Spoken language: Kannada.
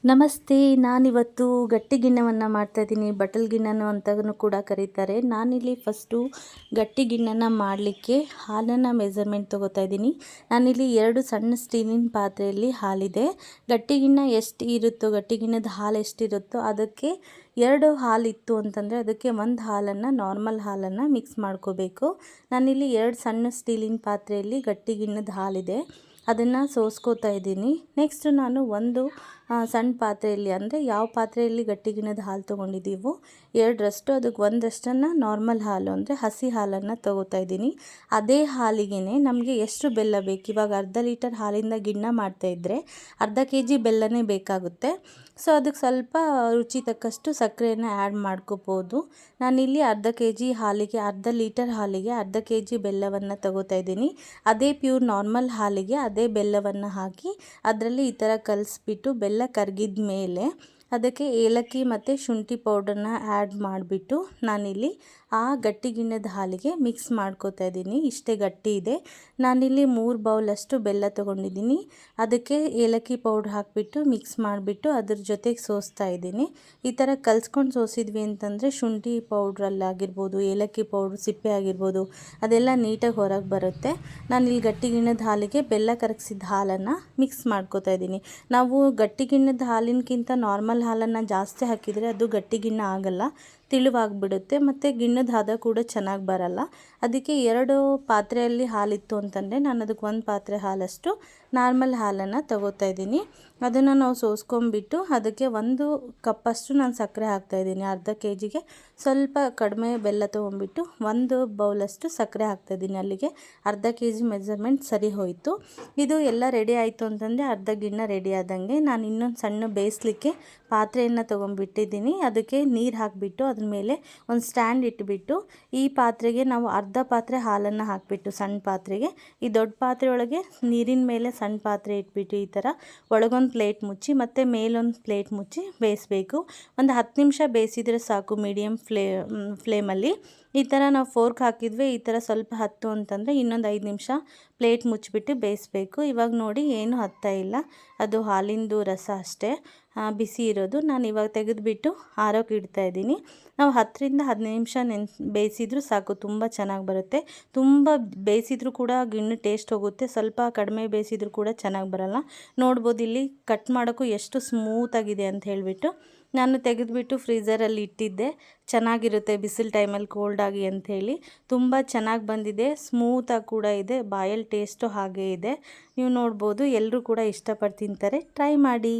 ನಮಸ್ತೆ. ನಾನಿವತ್ತು ಗಟ್ಟಿ ಗಿಣ್ಣವನ್ನು ಮಾಡ್ತಾಯಿದ್ದೀನಿ. ಬಟಲ್ ಗಿಣ್ಣನು ಅಂತಲೂ ಕೂಡ ಕರೀತಾರೆ. ನಾನಿಲ್ಲಿ ಫಸ್ಟು ಗಟ್ಟಿ ಗಿಣ್ಣನ ಮಾಡಲಿಕ್ಕೆ ಹಾಲನ್ನು ಮೆಜರ್ಮೆಂಟ್ ತೊಗೋತಾ ಇದ್ದೀನಿ. ನಾನಿಲ್ಲಿ 2 ಸಣ್ಣ ಸ್ಟೀಲಿನ ಪಾತ್ರೆಯಲ್ಲಿ ಹಾಲಿದೆ. ಗಟ್ಟಿ ಗಿಣ್ಣ ಎಷ್ಟು ಇರುತ್ತೋ, ಗಟ್ಟಿ ಗಿಣ್ಣದ ಹಾಲು ಎಷ್ಟಿರುತ್ತೋ ಅದಕ್ಕೆ 2 ಹಾಲಿತ್ತು ಅಂತಂದರೆ ಅದಕ್ಕೆ 1 ಹಾಲನ್ನು, ನಾರ್ಮಲ್ ಹಾಲನ್ನು ಮಿಕ್ಸ್ ಮಾಡ್ಕೋಬೇಕು. ನಾನಿಲ್ಲಿ 2 ಸಣ್ಣ ಸ್ಟೀಲಿನ ಪಾತ್ರೆಯಲ್ಲಿ ಗಟ್ಟಿ ಗಿಣ್ಣದ ಹಾಲಿದೆ, ಅದನ್ನು ಸೋಸ್ಕೋತಾ ಇದ್ದೀನಿ. ನೆಕ್ಸ್ಟ್ ನಾನು ಒಂದು ಸಣ್ಣ ಪಾತ್ರೆಯಲ್ಲಿ, ಅಂದರೆ ಯಾವ ಪಾತ್ರೆಯಲ್ಲಿ ಗಟ್ಟಿ ಗಿಣ್ಣದ ಹಾಲು ತೊಗೊಂಡಿದ್ದೀವೋ 2ರಷ್ಟು, ಅದಕ್ಕೆ 1ರಷ್ಟನ್ನು ನಾರ್ಮಲ್ ಹಾಲು ಅಂದರೆ ಹಸಿ ಹಾಲನ್ನು ತೊಗೋತಾ ಇದ್ದೀನಿ. ಅದೇ ಹಾಲಿಗೆ ನಮಗೆ ಎಷ್ಟು ಬೆಲ್ಲ ಬೇಕು, ಇವಾಗ ಅರ್ಧ ಲೀಟರ್ ಹಾಲಿಂದ ಗಿಣ್ಣ ಮಾಡ್ತಾಯಿದ್ರೆ ಅರ್ಧ kg ಬೆಲ್ಲನೇ ಬೇಕಾಗುತ್ತೆ. ಸೊ ಅದಕ್ಕೆ ಸ್ವಲ್ಪ ರುಚಿ ತಕ್ಕಷ್ಟು ಸಕ್ಕರೆಯನ್ನು ಆ್ಯಡ್ ಮಾಡ್ಕೋಬೋದು. ನಾನಿಲ್ಲಿ ಅರ್ಧ kg ಹಾಲಿಗೆ, ಅರ್ಧ ಲೀಟರ್ ಹಾಲಿಗೆ ಅರ್ಧ kg ಬೆಲ್ಲವನ್ನು ತಗೋತಾ ಇದ್ದೀನಿ. ಅದೇ ಪ್ಯೂರ್ ನಾರ್ಮಲ್ ಹಾಲಿಗೆ ಅದೇ ಬೆಲ್ಲವನ್ನು ಹಾಕಿ ಅದರಲ್ಲಿ ಈ ಥರ ಕಲಿಸ್ಬಿಟ್ಟು ಬೆಲ್ಲ ಕರಗಿದ ಮೇಲೆ ಅದಕ್ಕೆ ಏಲಕ್ಕಿ ಮತ್ತು ಶುಂಠಿ ಪೌಡರ್ನ ಆ್ಯಡ್ ಮಾಡಿಬಿಟ್ಟು ನಾನಿಲ್ಲಿ ಆ ಗಟ್ಟಿ ಗಿಣ್ಣದ ಹಾಲಿಗೆ ಮಿಕ್ಸ್ ಮಾಡ್ಕೋತಾ ಇದ್ದೀನಿ. ಇಷ್ಟೇ ಗಟ್ಟಿ ಇದೆ. ನಾನಿಲ್ಲಿ 3 ಬೌಲಷ್ಟು ಬೆಲ್ಲ ತೊಗೊಂಡಿದ್ದೀನಿ. ಅದಕ್ಕೆ ಏಲಕ್ಕಿ ಪೌಡ್ರ್ ಹಾಕಿಬಿಟ್ಟು ಮಿಕ್ಸ್ ಮಾಡಿಬಿಟ್ಟು ಅದ್ರ ಜೊತೆಗೆ ಸೋಸ್ತಾ ಇದ್ದೀನಿ. ಈ ಥರ ಕಲಿಸ್ಕೊಂಡು ಸೋಸಿದ್ವಿ ಅಂತಂದರೆ ಶುಂಠಿ ಪೌಡ್ರಲ್ಲಾಗಿರ್ಬೋದು, ಏಲಕ್ಕಿ ಪೌಡ್ರ್ ಸಿಪ್ಪೆ ಆಗಿರ್ಬೋದು, ಅದೆಲ್ಲ ನೀಟಾಗಿ ಹೊರಗೆ ಬರುತ್ತೆ. ನಾನಿಲ್ಲಿ ಗಟ್ಟಿ ಗಿಣ್ಣದ ಹಾಲಿಗೆ ಬೆಲ್ಲ ಕರಗಿಸಿದ ಹಾಲನ್ನು ಮಿಕ್ಸ್ ಮಾಡ್ಕೋತಾ ಇದ್ದೀನಿ. ನಾವು ಗಟ್ಟಿ ಗಿಣ್ಣದ ಹಾಲಿನಕ್ಕಿಂತ ನಾರ್ಮಲ್ ಹಾಲನ್ನು ಜಾಸ್ತಿ ಹಾಕಿದರೆ ಅದು ಗಟ್ಟಿ ಗಿಣ್ಣ ಆಗಲ್ಲ, ತಿಳುವಾಗಿಬಿಡುತ್ತೆ ಮತ್ತು ಗಿಣ್ಣದ ಹದ ಕೂಡ ಚೆನ್ನಾಗಿ ಬರಲ್ಲ. ಅದಕ್ಕೆ 2 ಪಾತ್ರೆಯಲ್ಲಿ ಹಾಲಿತ್ತು ಅಂತಂದರೆ ನಾನು ಅದಕ್ಕೆ 1 ಪಾತ್ರೆ ಹಾಲಷ್ಟು ನಾರ್ಮಲ್ ಹಾಲನ್ನು ತಗೋತಾ ಇದ್ದೀನಿ. ಅದನ್ನು ನಾವು ಸೋಸ್ಕೊಂಬಿಟ್ಟು ಅದಕ್ಕೆ 1 ಕಪ್ಪಷ್ಟು ನಾನು ಸಕ್ಕರೆ ಹಾಕ್ತಾಯಿದ್ದೀನಿ. ಅರ್ಧ kgಗೆ ಸ್ವಲ್ಪ ಕಡಿಮೆ ಬೆಲ್ಲ ತೊಗೊಂಬಿಟ್ಟು 1 ಬೌಲಷ್ಟು ಸಕ್ಕರೆ ಹಾಕ್ತಾಯಿದ್ದೀನಿ. ಅಲ್ಲಿಗೆ ಅರ್ಧ kg ಮೆಜರ್ಮೆಂಟ್ ಸರಿ ಹೋಯಿತು. ಇದು ಎಲ್ಲ ರೆಡಿ ಆಯಿತು ಅಂತಂದರೆ ಅರ್ಧ ಗಿಣ್ಣ ರೆಡಿ ಆದಂಗೆ. ನಾನು ಇನ್ನೊಂದು ಸಣ್ಣ ಬೇಯಿಸ್ಲಿಕ್ಕೆ ಪಾತ್ರೆಯನ್ನು ತೊಗೊಂಡ್ಬಿಟ್ಟಿದ್ದೀನಿ. ಅದಕ್ಕೆ ನೀರು ಹಾಕಿಬಿಟ್ಟು ಅದ್ರ ಮೇಲೆ ಒಂದು ಸ್ಟ್ಯಾಂಡ್ ಇಟ್ಬಿಟ್ಟು ಈ ಪಾತ್ರೆಗೆ ನಾವು ಅರ್ಧ ಪಾತ್ರೆ ಹಾಲನ್ನು ಹಾಕಿಬಿಟ್ಟು, ಸಣ್ಣ ಪಾತ್ರೆಗೆ ಈ ದೊಡ್ಡ ಪಾತ್ರೆ ಒಳಗೆ ನೀರಿನ ಮೇಲೆ ಸಣ್ಣ ಪಾತ್ರೆ ಇಟ್ಬಿಟ್ಟು ಈ ಥರ ಒಳಗೊಂದು ಪ್ಲೇಟ್ ಮುಚ್ಚಿ ಮತ್ತು ಮೇಲೊಂದು ಪ್ಲೇಟ್ ಮುಚ್ಚಿ ಬೇಯಿಸಬೇಕು. ಒಂದು 10 ನಿಮಿಷ ಬೇಯಿಸಿದರೆ ಸಾಕು ಮೀಡಿಯಮ್ ಫ್ಲೇಮಲ್ಲಿ. ಈ ಥರ ನಾವು ಫೋರ್ಕ್ ಹಾಕಿದ್ವಿ, ಈ ಥರ ಸ್ವಲ್ಪ ಹತ್ತು ಅಂತಂದರೆ ಇನ್ನೊಂದು 5 ನಿಮಿಷ ಪ್ಲೇಟ್ ಮುಚ್ಚಿಬಿಟ್ಟು ಬೇಯಿಸಬೇಕು. ಇವಾಗ ನೋಡಿ ಏನು ಹತ್ತಾ ಇಲ್ಲ, ಅದು ಹಾಲಿಂದು ರಸ ಅಷ್ಟೇ ಬಿಸಿ ಇರೋದು. ನಾನು ಇವಾಗ ತೆಗೆದುಬಿಟ್ಟು ಆರೋಕ್ಕೆ ಇಡ್ತಾಯಿದ್ದೀನಿ. ನಾವು 10ರಿಂದ 15 ನಿಮಿಷ ಬೇಯಿಸಿದ್ರೂ ಸಾಕು, ತುಂಬ ಚೆನ್ನಾಗಿ ಬರುತ್ತೆ. ತುಂಬ ಬೇಯಿಸಿದ್ರೂ ಕೂಡ ಗಿಣ್ಣು ಟೇಸ್ಟ್ ಹೋಗುತ್ತೆ, ಸ್ವಲ್ಪ ಕಡಿಮೆ ಬೇಯಿಸಿದ್ರೂ ಕೂಡ ಚೆನ್ನಾಗಿ ಬರಲ್ಲ. ನೋಡ್ಬೋದು ಇಲ್ಲಿ ಕಟ್ ಮಾಡೋಕ್ಕೂ ಎಷ್ಟು ಸ್ಮೂತಾಗಿದೆ ಅಂತ ಹೇಳಿಬಿಟ್ಟು ನಾನು ತೆಗೆದುಬಿಟ್ಟು ಫ್ರೀಝರಲ್ಲಿ ಇಟ್ಟಿದ್ದೆ. ಚೆನ್ನಾಗಿರುತ್ತೆ ಬಿಸಿಲು ಟೈಮಲ್ಲಿ ಕೋಲ್ಡಾಗಿ ಅಂಥೇಳಿ. ತುಂಬ ಚೆನ್ನಾಗಿ ಬಂದಿದೆ, ಸ್ಮೂತಾಗಿ ಕೂಡ ಇದೆ, ಬಾಯಲ್ಲಿ ಟೇಸ್ಟು ಹಾಗೇ ಇದೆ. ನೀವು ನೋಡ್ಬೋದು, ಎಲ್ಲರೂ ಕೂಡ ಇಷ್ಟಪಟ್ಟು ತಿಂತಾರೆ. ಟ್ರೈ ಮಾಡಿ.